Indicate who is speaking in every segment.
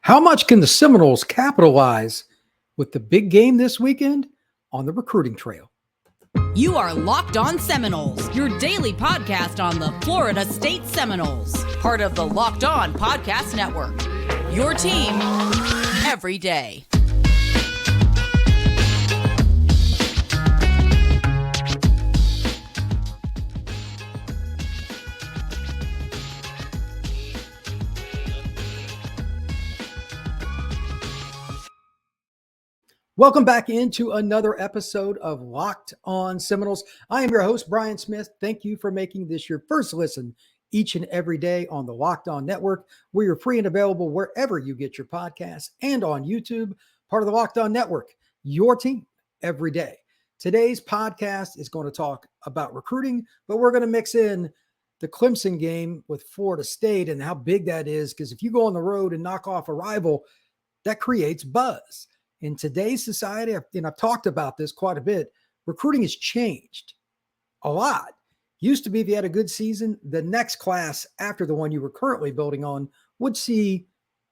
Speaker 1: How much can the Seminoles capitalize with the big game this weekend on the recruiting trail?
Speaker 2: You are Locked On Seminoles, your daily podcast on the Florida State Seminoles, part of the Locked On Podcast Network. Your team every day.
Speaker 1: Welcome back into another episode of Locked On Seminoles. I am your host, Brian Smith. Thank you for making this your first listen each and every day on the Locked On Network. We are free and available wherever you get your podcasts and on YouTube, part of the Locked On Network, your team every day. Today's podcast is going to talk about recruiting, but we're going to mix in the Clemson game with Florida State and how big that is, because if you go on the road and knock off a rival, that creates buzz. In today's society, and I've talked about this quite a bit, recruiting has changed a lot. Used to be if you had a good season, the next class after the one you were currently building on would see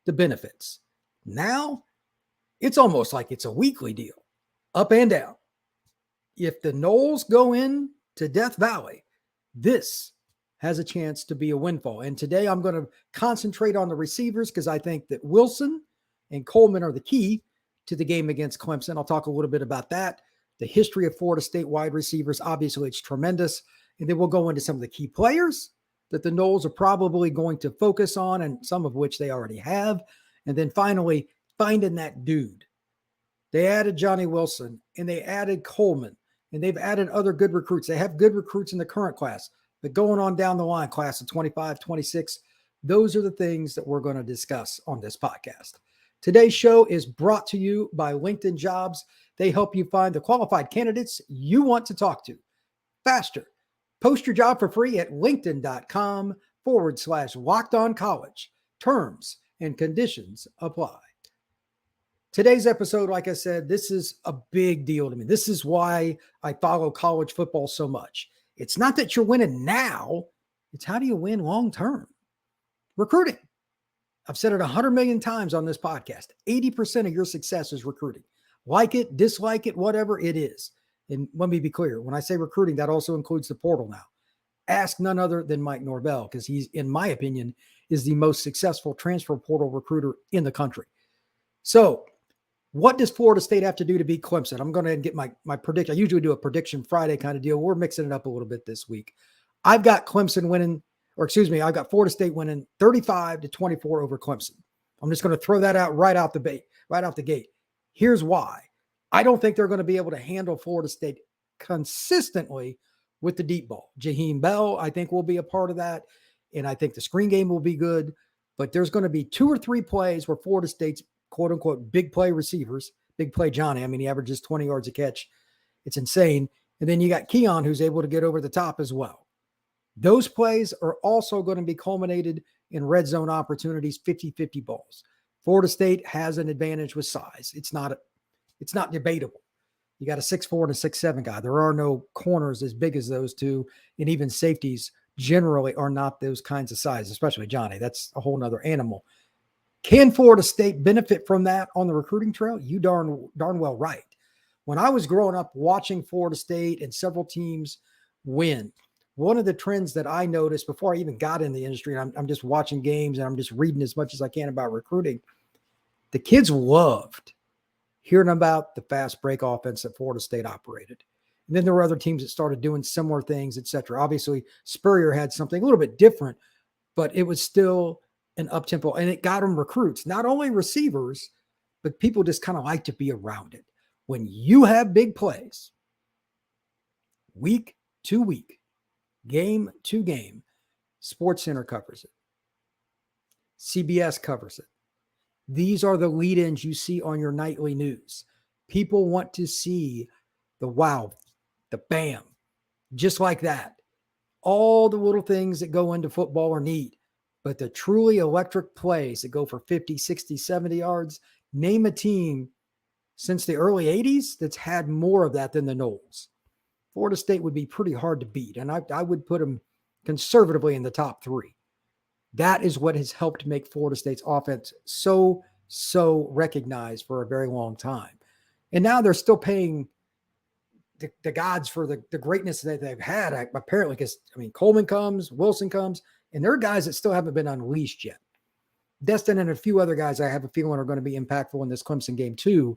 Speaker 1: the benefits. Now, it's almost like it's a weekly deal, up and down. If the Noles go in to Death Valley, this has a chance to be a windfall. And today I'm going to concentrate on the receivers because I think that Wilson and Coleman are the key to the game against Clemson. I'll talk a little bit about that. The history of Florida State wide receivers, obviously it's tremendous. And then we'll go into some of the key players that the Noles are probably going to focus on, and some of which they already have. And then finally, finding that dude. They added Johnny Wilson, and they added Coleman, and they've added other good recruits. They have good recruits in the current class, but going on down the line, class of 25, 26, those are the things that we're going to discuss on this podcast. Today's show is brought to you by LinkedIn Jobs. They help you find the qualified candidates you want to talk to faster. Post your job for free at linkedin.com/lockedoncollege. Terms and conditions apply. Today's episode, like I said, this is a big deal to me. This is why I follow college football so much. It's not that you're winning now. It's how do you win long-term? Recruiting. I've said it 100 million times on this podcast. 80% of your success is recruiting. Like it, dislike it, whatever it is. And let me be clear. When I say recruiting, that also includes the portal now. Ask none other than Mike Norvell, because he's, in my opinion, is the most successful transfer portal recruiter in the country. So what does Florida State have to do to beat Clemson? I'm going to get my prediction. I usually do a prediction Friday kind of deal. We're mixing it up a little bit this week. I've got Clemson winning. I've got Florida State winning 35-24 over Clemson. I'm just going to throw that out right out the gate. Here's why. I don't think they're going to be able to handle Florida State consistently with the deep ball. Jaime Bell, I think, will be a part of that, and I think the screen game will be good, but there's going to be 2 or 3 plays where Florida State's quote-unquote big play receivers, big play Johnny, I mean, he averages 20 yards a catch. It's insane. And then you got Keon, who's able to get over the top as well. Those plays are also going to be culminated in red zone opportunities, 50-50 balls. Florida State has an advantage with size. It's not debatable. You got a 6'4" and a 6'7" guy. There are no corners as big as those two, and even safeties generally are not those kinds of size, especially Johnny. That's a whole nother animal. Can Florida State benefit from that on the recruiting trail? You darn well right. When I was growing up watching Florida State and several teams win, one of the trends that I noticed before I even got in the industry, and I'm just watching games and I'm just reading as much as I can about recruiting, the kids loved hearing about the fast break offense that Florida State operated. And then there were other teams that started doing similar things, et cetera. Obviously, Spurrier had something a little bit different, but it was still an up-tempo, and it got them recruits, not only receivers, but people just kind of like to be around it. When you have big plays, week to week, game to game, SportsCenter covers it. CBS covers it. These are the lead-ins you see on your nightly news. People want to see the wow, the bam, just like that. All the little things that go into football are neat, but the truly electric plays that go for 50, 60, 70 yards, name a team since the early 80s that's had more of that than the Noles. Florida State would be pretty hard to beat, and I would put them conservatively in the top 3. That is what has helped make Florida State's offense so so recognized for a very long time. And now they're still paying the gods for the greatness that they've had, apparently, because, Coleman comes, Wilson comes, and there are guys that still haven't been unleashed yet. Destin and a few other guys I have a feeling are going to be impactful in this Clemson game too.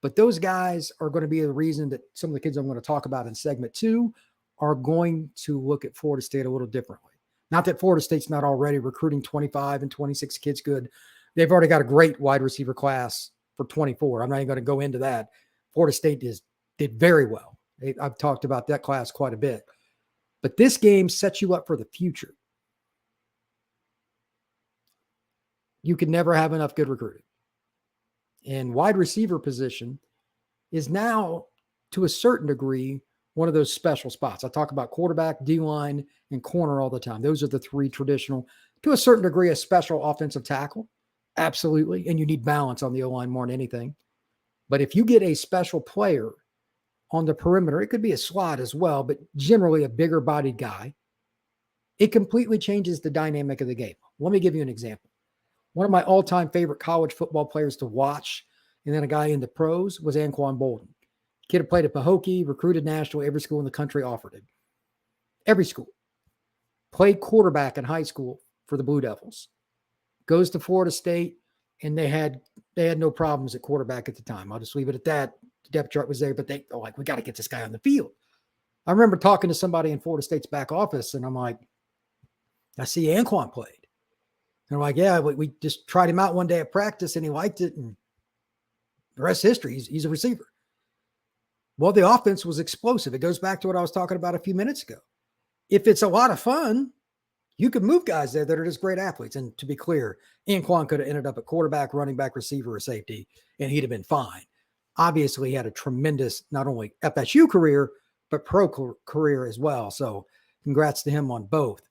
Speaker 1: But those guys are going to be the reason that some of the kids I'm going to talk about in segment 2 are going to look at Florida State a little differently. Not that Florida State's not already recruiting 25 and 26 kids good. They've already got a great wide receiver class for 24. I'm not even going to go into that. Florida State did very well. I've talked about that class quite a bit. But this game sets you up for the future. You can never have enough good recruiting. And wide receiver position is now, to a certain degree, one of those special spots. I talk about quarterback, D-line, and corner all the time. Those are the three traditional, to a certain degree, a special offensive tackle. Absolutely. And you need balance on the O-line more than anything. But if you get a special player on the perimeter, it could be a slot as well, but generally a bigger bodied guy, it completely changes the dynamic of the game. Let me give you an example. One of my all-time favorite college football players to watch, and then a guy in the pros, was Anquan Bolden. Kid who played at Pahokee, recruited nationally, every school in the country offered him. Every school. Played quarterback in high school for the Blue Devils. Goes to Florida State, and they had no problems at quarterback at the time. I'll just leave it at that. The depth chart was there, but they're like, we got to get this guy on the field. I remember talking to somebody in Florida State's back office, and I'm like, I see Anquan played. And I'm like, yeah, we just tried him out one day at practice, and he liked it, and the rest is history. He's a receiver. Well, the offense was explosive. It goes back to what I was talking about a few minutes ago. If it's a lot of fun, you can move guys there that are just great athletes. And to be clear, Anquan could have ended up at quarterback, running back, receiver, or safety, and he'd have been fine. Obviously, he had a tremendous, not only FSU career, but pro career as well. So congrats to him on both.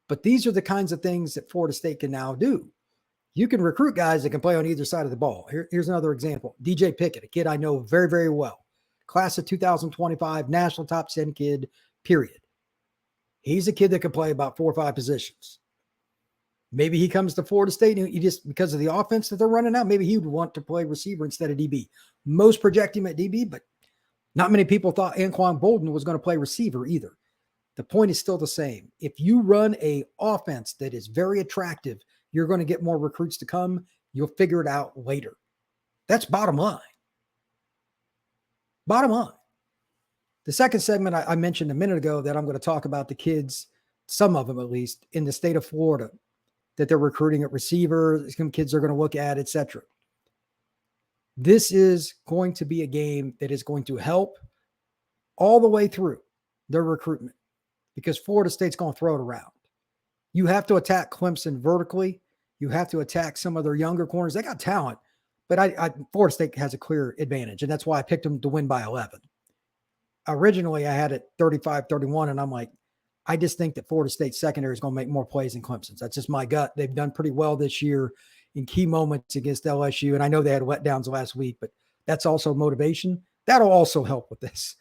Speaker 1: But these are the kinds of things that Florida State can now do. You can recruit guys that can play on either side of the ball. Here's another example. DJ Pickett, a kid I know very, very well. Class of 2025, national top 10 kid, period. He's a kid that can play about 4 or 5 positions. Maybe he comes to Florida State and he just, because of the offense that they're running out, maybe he would want to play receiver instead of DB. Most project him at DB, but not many people thought Anquan Bolden was going to play receiver either. The point is still the same. If you run a offense that is very attractive, you're going to get more recruits to come. You'll figure it out later. That's bottom line. Bottom line. The second segment I mentioned a minute ago that I'm going to talk about the kids, some of them at least, in the state of Florida that they're recruiting at receiver, some kids are going to look at, etc. This is going to be a game that is going to help all the way through their recruitment because Florida State's going to throw it around. You have to attack Clemson vertically. You have to attack some of their younger corners. They got talent, but Florida State has a clear advantage, and that's why I picked them to win by 11. Originally, I had it 35-31, and I'm like, I just think that Florida State secondary is going to make more plays than Clemson's. That's just my gut. They've done pretty well this year in key moments against LSU, and I know they had letdowns last week, but that's also motivation. That'll also help with this.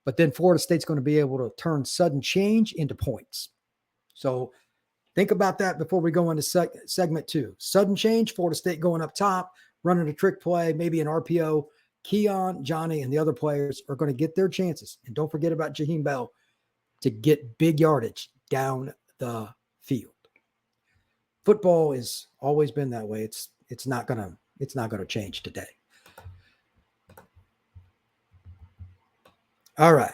Speaker 1: But then Florida State's going to be able to turn sudden change into points. So think about that before we go into segment 2. Sudden change, Florida State going up top, running a trick play, maybe an RPO. Keon, Johnny, and the other players are going to get their chances. And don't forget about Jaheim Bell to get big yardage down the field. Football has always been that way. It's not going to change today. All right.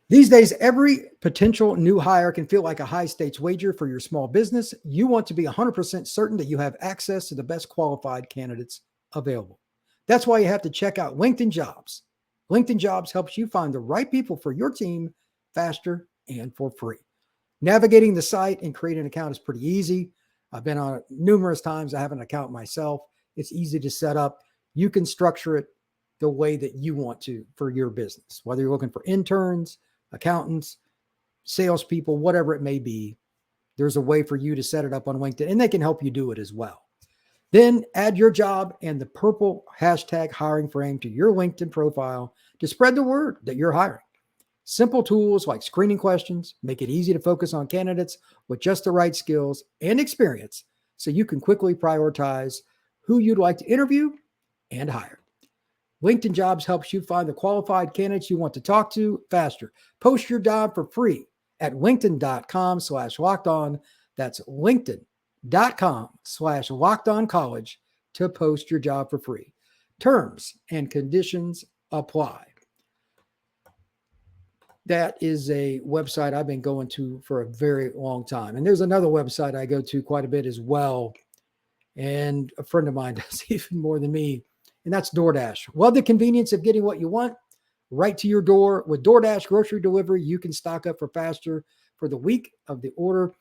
Speaker 1: These days, every potential new hire can feel like a high stakes wager for your small business. You want to be 100% certain that you have access to the best qualified candidates available. That's why you have to check out LinkedIn Jobs. LinkedIn Jobs helps you find the right people for your team faster and for free. Navigating the site and creating an account is pretty easy. I've been on it numerous times. I have an account myself. It's easy to set up. You can structure it the way that you want to for your business, whether you're looking for interns, accountants, salespeople, whatever it may be. There's a way for you to set it up on LinkedIn, and they can help you do it as well. Then add your job and the purple hashtag hiring frame to your LinkedIn profile to spread the word that you're hiring. Simple tools like screening questions make it easy to focus on candidates with just the right skills and experience so you can quickly prioritize who you'd like to interview and hire. LinkedIn Jobs helps you find the qualified candidates you want to talk to faster. Post your job for free at linkedin.com/lockedon. That's linkedin.com/lockedoncollege to post your job for free. Terms and conditions apply. That is a website I've been going to for a very long time. And there's another website I go to quite a bit as well. And a friend of mine does even more than me. And that's DoorDash. Love the convenience of getting what you want right to your door. With DoorDash grocery delivery, you can stock up for faster for the week of the order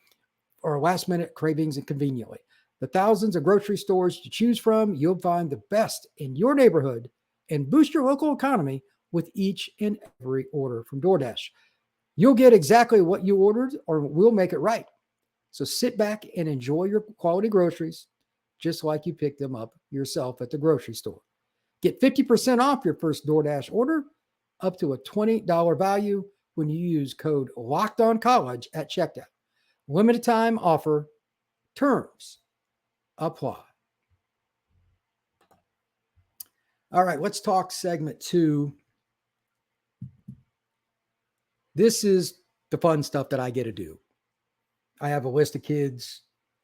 Speaker 1: or last minute cravings and conveniently. The thousands of grocery stores to choose from, you'll find the best in your neighborhood and boost your local economy with each and every order from DoorDash. You'll get exactly what you ordered, or we'll make it right. So sit back and enjoy your quality groceries just like you picked them up yourself at the grocery store. Get 50% off your first DoorDash order, up to a $20 value when you use code LOCKEDONCOLLEGE at checkout. Limited time offer. Terms apply. All right, let's talk segment 2. This is the fun stuff that I get to do. I have a list of kids,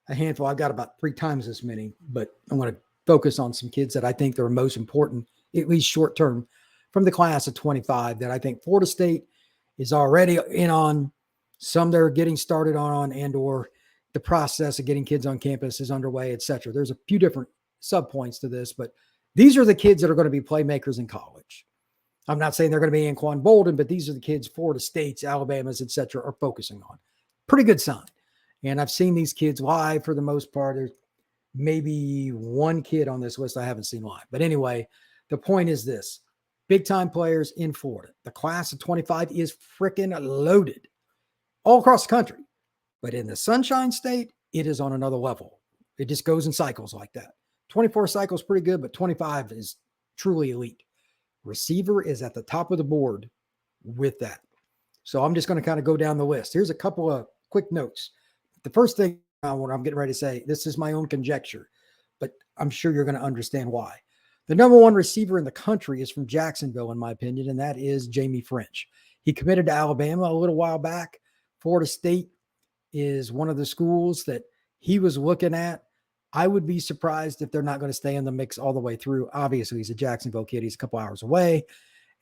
Speaker 1: a handful. I've got about 3 times as many, but I want to focus on some kids that I think are most important, at least short term, from the class of 25 that I think Florida State is already in on. Some they're getting started on, and or the process of getting kids on campus is underway, et cetera. There's a few different subpoints to this, but these are the kids that are going to be playmakers in college. I'm not saying they're going to be Anquan Bolden, but these are the kids Florida States, Alabamas, et cetera, are focusing on. Pretty good sign. And I've seen these kids live for the most part. There's maybe one kid on this list I haven't seen live. But anyway, the point is this. Big-time players in Florida. The class of 25 is freaking loaded all across the country. But in the Sunshine State, it is on another level. It just goes in cycles like that. 24 cycles pretty good, but 25 is truly elite. Receiver is at the top of the board with that. So I'm just going to kind of go down the list. Here's a couple of quick notes. The first thing I'm getting ready to say, this is my own conjecture, but I'm sure you're going to understand why. The number one receiver in the country is from Jacksonville, in my opinion, and that is Jaime Ffrench. He committed to Alabama a little while back. Florida State is one of the schools that he was looking at. I would be surprised if they're not going to stay in the mix all the way through. Obviously, he's a Jacksonville kid. He's a couple hours away.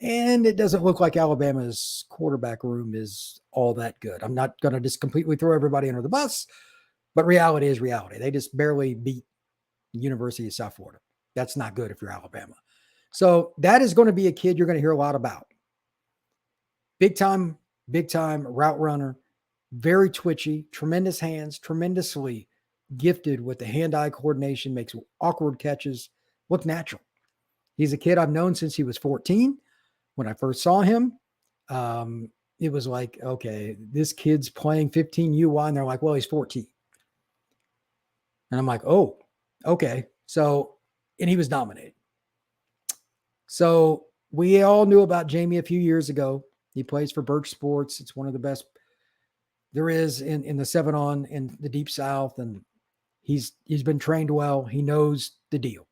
Speaker 1: And it doesn't look like Alabama's quarterback room is all that good. I'm not going to just completely throw everybody under the bus, but reality is reality. They just barely beat the University of South Florida. That's not good if you're Alabama. So that is going to be a kid you're going to hear a lot about. Big time route runner, very twitchy, tremendous hands, tremendously gifted with the hand-eye coordination, makes awkward catches look natural. He's a kid I've known since he was 14. When I first saw him, it was like, okay, this kid's playing 15 UI, and they're like, well, he's 14. And I'm like, oh, okay. So, and he was dominated. So we all knew about Jaime a few years ago. He plays for Birch Sports. It's one of the best there is in the 7-on in the Deep South, and he's been trained well. He knows the deal.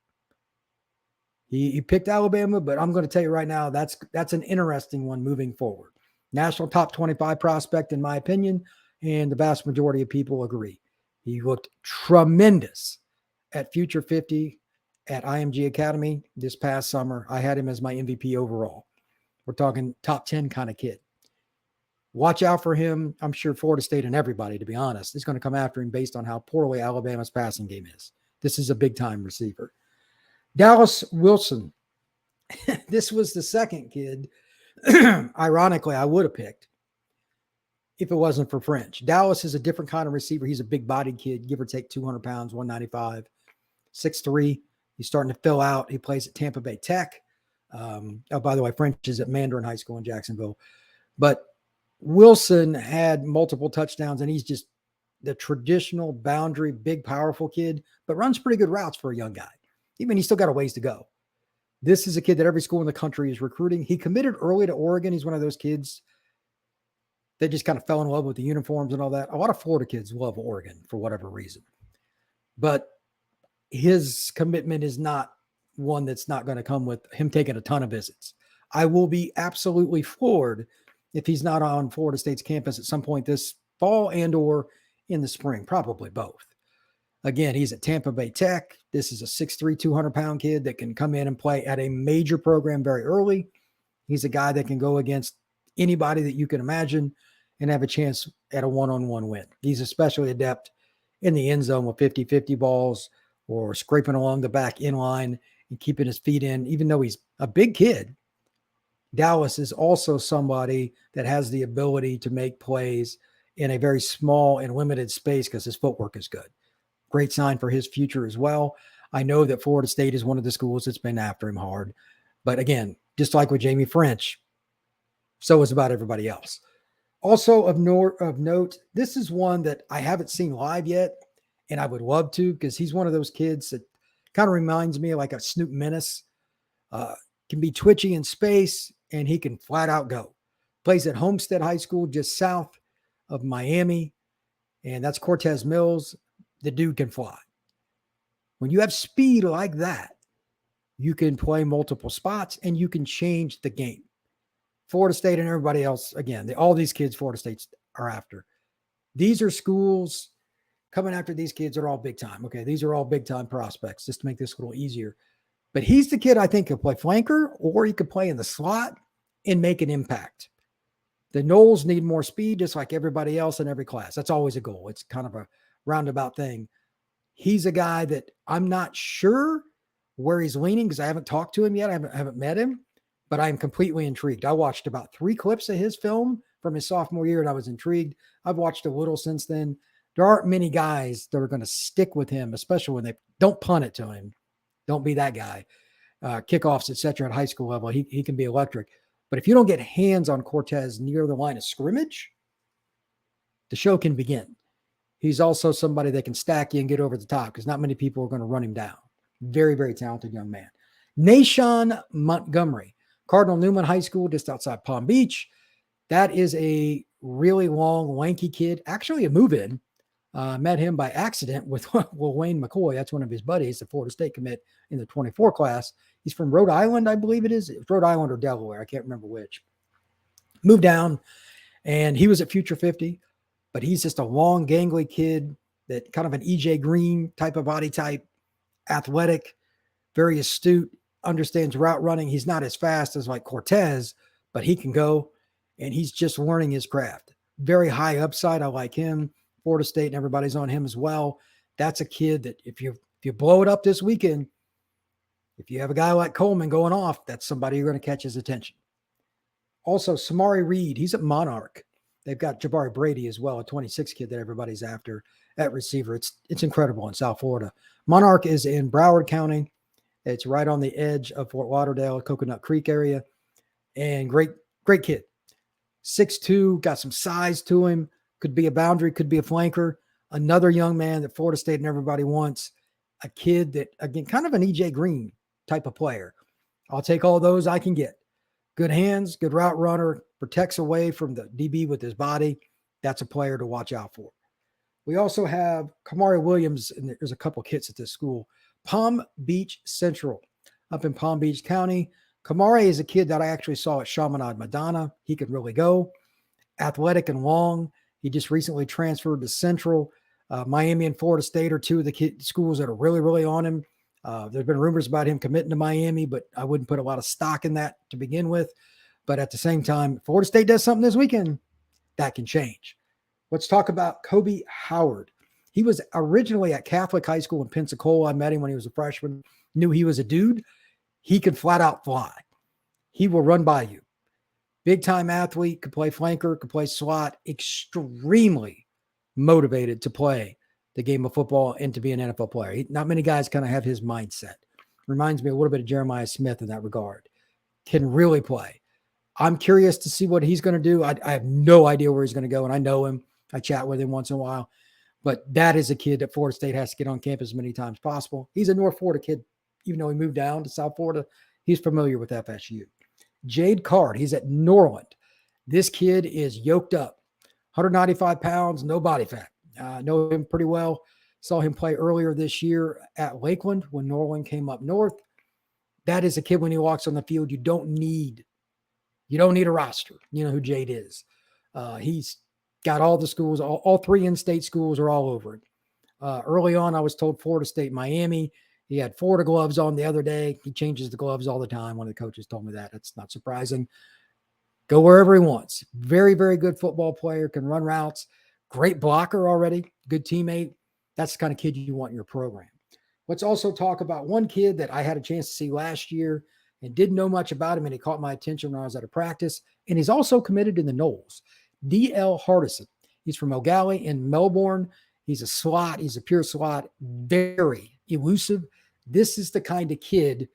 Speaker 1: He picked Alabama, but I'm going to tell you right now, that's an interesting one moving forward. National top 25 prospect, in my opinion, and the vast majority of people agree. He looked tremendous at Future 50 at IMG Academy this past summer. I had him as my MVP overall. We're talking top 10 kind of kid. Watch out for him. I'm sure Florida State and everybody, to be honest, is going to come after him based on how poorly Alabama's passing game is. This is a big-time receiver. Dallas Wilson. This was the second kid, ironically, I would have picked if it wasn't for Ffrench. Dallas is a different kind of receiver. He's a big-bodied kid, give or take 200 pounds, 195, 6'3". He's starting to fill out. He plays at Tampa Bay Tech. By the way, Ffrench is at Mandarin High School in Jacksonville. But Wilson had multiple touchdowns, and he's just the traditional boundary, big, powerful kid, but runs pretty good routes for a young guy. Even he's still got a ways to go. This is a kid that every school in the country is recruiting. He committed early to Oregon. He's one of those kids that just kind of fell in love with the uniforms and all that. A lot of Florida kids love Oregon for whatever reason. But his commitment is not one that's not going to come with him taking a ton of visits. I will be absolutely floored if he's not on Florida State's campus at some point this fall and or in the spring, probably both. Again, he's at Tampa Bay Tech. This is a 6'3", 200-pound kid that can come in and play at a major program very early. He's a guy that can go against anybody that you can imagine and have a chance at a one-on-one win. He's especially adept in the end zone with 50-50 balls or scraping along the back in line and keeping his feet in. Even though he's a big kid, Dallas is also somebody that has the ability to make plays in a very small and limited space because his footwork is good. Great sign for his future as well. I know that Florida State is one of the schools that's been after him hard. But again, just like with Jaime Ffrench, so is about everybody else. Also of note, this is one that I haven't seen live yet, and I would love to because he's one of those kids that kind of reminds me of like a Snoop Menace. Can be twitchy in space, and he can flat out go. Plays at Homestead High School just south of Miami, and that's Cortez Mills. The dude can fly. When you have speed like that, you can play multiple spots and you can change the game. Florida State and everybody else, again, all these kids Florida State are after. These are schools coming after these kids are all big time. Okay, these are all big time prospects just to make this a little easier. But he's the kid I think could play flanker or he could play in the slot and make an impact. The Noles need more speed just like everybody else in every class. That's always a goal. It's kind of a roundabout thing. He's a guy that I'm not sure where he's leaning because I haven't talked to him yet. I haven't met him, but I'm completely intrigued. I watched about 3 clips of his film from his sophomore year and I was intrigued. I've watched a little since then. There aren't many guys that are going to stick with him, especially when they don't punt it to him. Don't be that guy. Kickoffs, etc. at high school level, he can be electric. But if you don't get hands on Cortez near the line of scrimmage, the show can begin. He's also somebody that can stack you and get over the top because not many people are going to run him down. Very, very talented young man. Nashawn Montgomery, Cardinal Newman High School, just outside Palm Beach. That is a really long, lanky kid. Actually, a move-in. Met him by accident with Wayne McCoy. That's one of his buddies, the Florida State commit in the 24 class. He's from Rhode Island, I believe it is. Rhode Island or Delaware. I can't remember which. Moved down, and he was at Future 50. But he's just a long, gangly kid that kind of an EJ Green type of body type, athletic, very astute, understands route running. He's not as fast as like Cortez, but he can go, and he's just learning his craft. Very high upside. I like him. Florida State and everybody's on him as well. That's a kid that if you blow it up this weekend, if you have a guy like Coleman going off, that's somebody you're going to catch his attention. Also, Samari Reed, he's at Monarch. They've got Jabari Brady as well, a 26 kid that everybody's after at receiver. It's incredible in South Florida. Monarch is in Broward County. It's right on the edge of Fort Lauderdale, Coconut Creek area. And great kid. 6'2", got some size to him. Could be a boundary, could be a flanker. Another young man that Florida State and everybody wants. A kid that, again, kind of an EJ Green type of player. I'll take all those I can get. Good hands, good route runner, protects away from the DB with his body. That's a player to watch out for. We also have Kamari Williams, and there's a couple kids at this school. Palm Beach Central up in Palm Beach County. Kamari is a kid that I actually saw at Chaminade Madonna. He could really go. Athletic and long. He just recently transferred to Central. Miami and Florida State are two of the schools that are really, really on him. There's been rumors about him committing to Miami, but I wouldn't put a lot of stock in that to begin with. But at the same time, Florida State does something this weekend, that can change. Let's talk about Koby Howard. He was originally at Catholic High School in Pensacola. I met him when he was a freshman, knew he was a dude. He could flat out fly. He will run by you. Big time athlete, could play flanker, could play slot, extremely motivated to play the game of football and to be an NFL player. Not many guys kind of have his mindset. Reminds me a little bit of Jeremiah Smith in that regard. Can really play. I'm curious to see what he's going to do. I have no idea where he's going to go, and I know him. I chat with him once in a while. But that is a kid that Florida State has to get on campus as many times as possible. He's a North Florida kid. Even though he moved down to South Florida, he's familiar with FSU. Jade Card, he's at Norland. This kid is yoked up. 195 pounds, no body fat. Know him pretty well. Saw him play earlier this year at Lakeland when Norland came up north. That is a kid when he walks on the field, you don't need a roster. You know who Jade is. He's got all the schools, all 3 in-state schools are all over it. Early on, I was told Florida State, Miami. He had Florida gloves on the other day. He changes the gloves all the time. One of the coaches told me that. That's not surprising. Go wherever he wants. Very, very good football player, can run routes. Great blocker already. Good teammate. That's the kind of kid you want in your program. Let's also talk about one kid that I had a chance to see last year and didn't know much about him, and he caught my attention when I was at a practice. And he's also committed in the Noles. DL Hardison. He's from O'Galley in Melbourne. He's a slot. He's a pure slot. Very elusive. This is the kind of kid,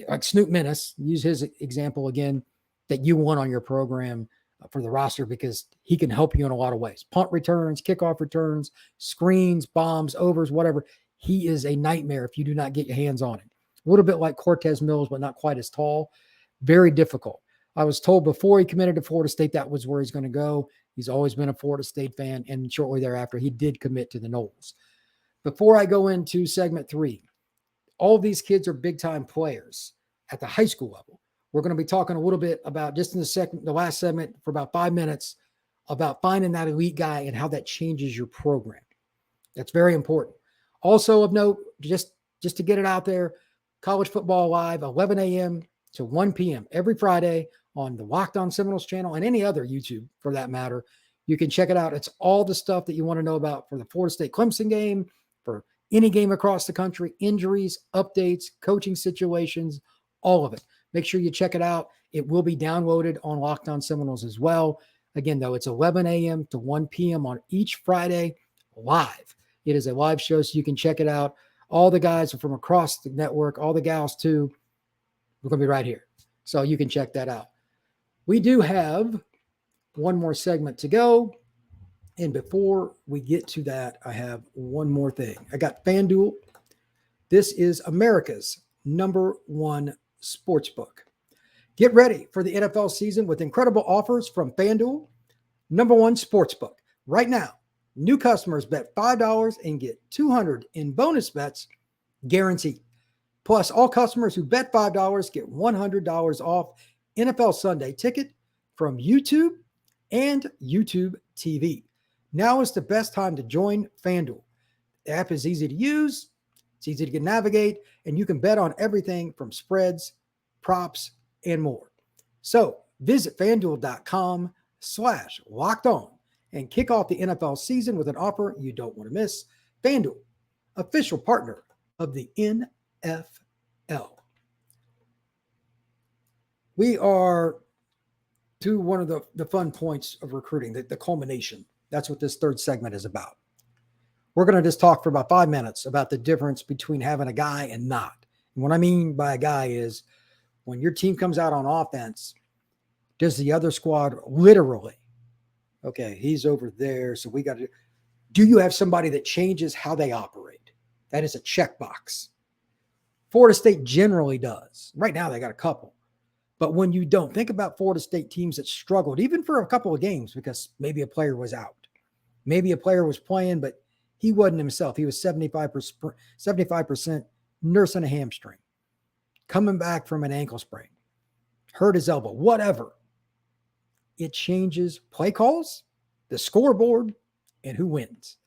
Speaker 1: like Snoop Menace, use his example again, that you want on your program for the roster because he can help you in a lot of ways. Punt returns, kickoff returns, screens, bombs, overs, whatever. He is a nightmare if you do not get your hands on him. A little bit like Cortez Mills, but not quite as tall. Very difficult. I was told before he committed to Florida State that was where he's going to go. He's always been a Florida State fan, and shortly thereafter, he did commit to the Noles. Before I go into segment 3, all of these kids are big-time players at the high school level. We're going to be talking a little bit about, just in the last segment for about 5 minutes, about finding that elite guy and how that changes your program. That's very important. Also of note, just to get it out there, College Football Live, 11 a.m. to 1 p.m. every Friday on the LOCKEDON Seminoles channel and any other YouTube for that matter. You can check it out. It's all the stuff that you want to know about for the Florida State Clemson game, for any game across the country, injuries, updates, coaching situations, all of it. Make sure you check it out. It will be downloaded on LOCKEDON Seminoles as well. Again, though, it's 11 a.m. to 1 p.m. on each Friday live. It is a live show, so you can check it out. All the guys are from across the network, all the gals too. We're going to be right here. So you can check that out. We do have one more segment to go. And before we get to that, I have one more thing. I got FanDuel. This is America's #1 sportsbook. Get ready for the NFL season with incredible offers from FanDuel, #1 sportsbook. Right now, new customers bet $5 and get $200 in bonus bets guaranteed. Plus, all customers who bet $5 get $100 off NFL Sunday ticket from YouTube and YouTube TV. Now is the best time to join FanDuel. The app is easy to use, it's easy to navigate, and you can bet on everything from spreads, props, and more. So visit FanDuel.com/lockedon and kick off the NFL season with an offer you don't want to miss. FanDuel, official partner of the NFL. We are to one of the fun points of recruiting, the culmination. That's what this third segment is about. We're going to just talk for about 5 minutes about the difference between having a guy and not. And what I mean by a guy is when your team comes out on offense, does the other squad literally, okay, he's over there, so we got to do you have somebody that changes how they operate? That is a checkbox. Florida State generally does. Right now, they got a couple. But when you don't, think about Florida State teams that struggled, even for a couple of games, because maybe a player was out. Maybe a player was playing, but he wasn't himself. He was 75% nursing a hamstring, coming back from an ankle sprain, hurt his elbow, whatever. It changes play calls, the scoreboard, and who wins.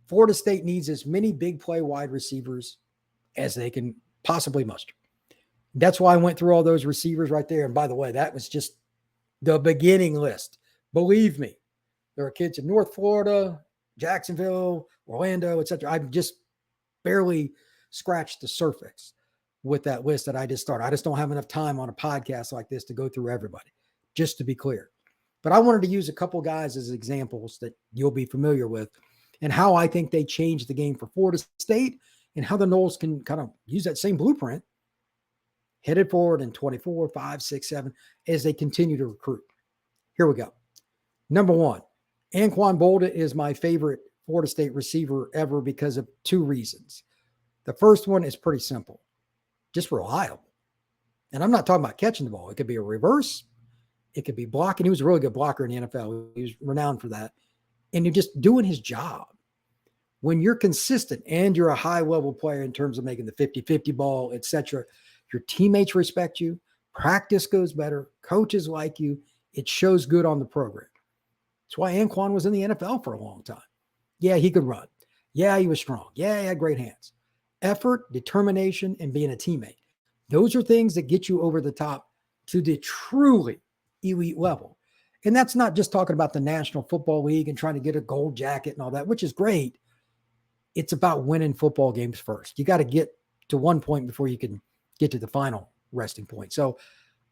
Speaker 1: Florida State needs as many big play wide receivers as they can possibly muster. That's why I went through all those receivers right there. And by the way, that was just the beginning list. Believe me, there are kids in North Florida, Jacksonville, Orlando, etc. I've just barely scratched the surface with that list that I just started. I just don't have enough time on a podcast like this to go through everybody, just to be clear. But I wanted to use a couple guys as examples that you'll be familiar with and how I think they changed the game for Florida State and how the Noles can kind of use that same blueprint headed forward in 24, 5, 6, 7 as they continue to recruit. Here we go. #1, Anquan Bolden is my favorite Florida State receiver ever because of 2 reasons. The first one is pretty simple, just reliable. And I'm not talking about catching the ball. It could be a reverse. It could be blocking. He was a really good blocker in the NFL. He was renowned for that. And you're just doing his job. When you're consistent and you're a high-level player in terms of making the 50-50 ball, etc., your teammates respect you, practice goes better, coaches like you, it shows good on the program. That's why Anquan was in the NFL for a long time. Yeah, he could run. Yeah, he was strong. Yeah, he had great hands. Effort, determination, and being a teammate. Those are things that get you over the top to the truly elite level. And that's not just talking about the National Football League and trying to get a gold jacket and all that, which is great. It's about winning football games first. You got to get to one point before you can get to the final resting point. So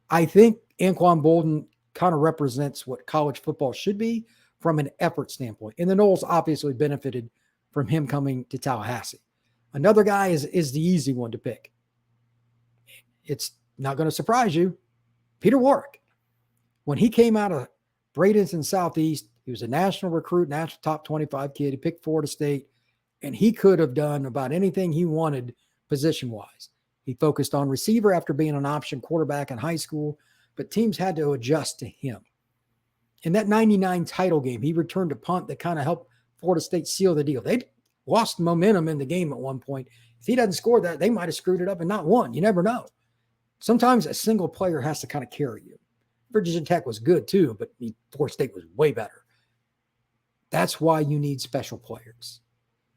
Speaker 1: I think Anquan Boldin kind of represents what college football should be from an effort standpoint. And the Noles obviously benefited from him coming to Tallahassee. Another guy is the easy one to pick. It's not going to surprise you. Peter Warrick. When he came out of Bradenton Southeast, he was a national recruit, national top 25 kid. He picked Florida State, and he could have done about anything he wanted position-wise. He focused on receiver after being an option quarterback in high school, but teams had to adjust to him. In that 99 title game, he returned a punt that kind of helped Florida State seal the deal. They lost momentum in the game at one point. If he doesn't score that, they might have screwed it up and not won. You never know. Sometimes a single player has to kind of carry you. Virginia Tech was good too, but Florida State was way better. That's why you need special players.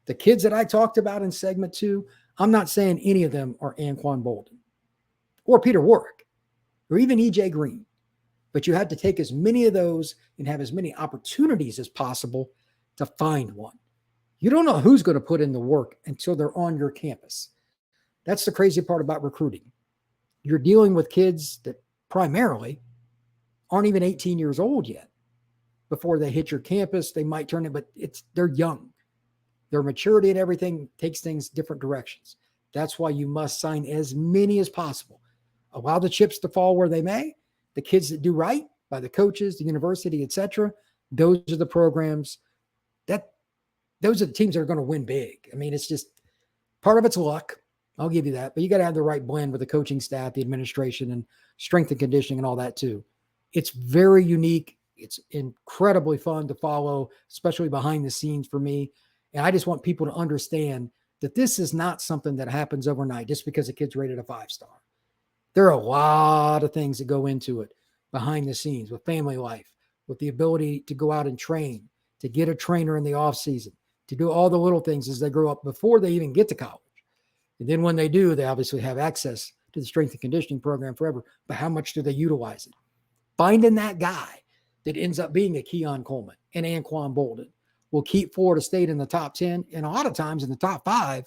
Speaker 1: The kids that I talked about in segment 2, I'm not saying any of them are Anquan Boldin or Peter Warrick or even EJ Green, but you have to take as many of those and have as many opportunities as possible to find one. You don't know who's going to put in the work until they're on your campus. That's the crazy part about recruiting. You're dealing with kids that primarily aren't even 18 years old yet. Before they hit your campus, they might turn it, but they're young. Their maturity and everything takes things different directions. That's why you must sign as many as possible. Allow the chips to fall where they may. The kids that do right by the coaches, the university, etc., those are the programs those are the teams that are going to win big. I mean, it's just part of it's luck. I'll give you that. But you got to have the right blend with the coaching staff, the administration, and strength and conditioning and all that too. It's very unique. It's incredibly fun to follow, especially behind the scenes for me. And I just want people to understand that this is not something that happens overnight just because a kid's rated a 5-star. There are a lot of things that go into it behind the scenes with family life, with the ability to go out and train, to get a trainer in the off season, to do all the little things as they grow up before they even get to college. And then when they do, they obviously have access to the strength and conditioning program forever. But how much do they utilize it? Finding that guy that ends up being a Keon Coleman and Anquan Boldin will keep Florida State in the top 10 and a lot of times in the top 5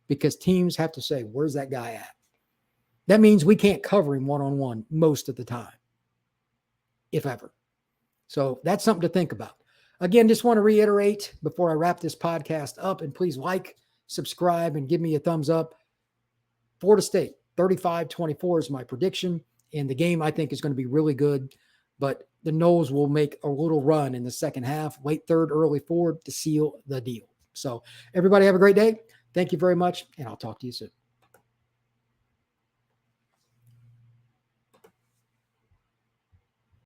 Speaker 1: because teams have to say, where's that guy at? That means we can't cover him one-on-one most of the time, if ever. So that's something to think about. Again, just want to reiterate before I wrap this podcast up, and please like, subscribe, and give me a thumbs up. Florida State, 35-24 is my prediction, and the game I think is going to be really good, but the Noles will make a little run in the second half, late third, early fourth to seal the deal. So everybody have a great day. Thank you very much, and I'll talk to you soon.